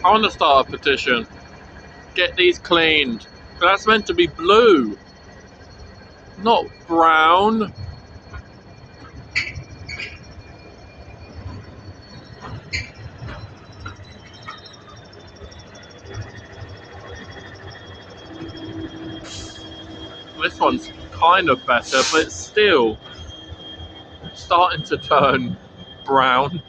I want to start a petition. Get these cleaned. That's meant to be blue, not brown. This one's kind of better, but it's still starting to turn brown.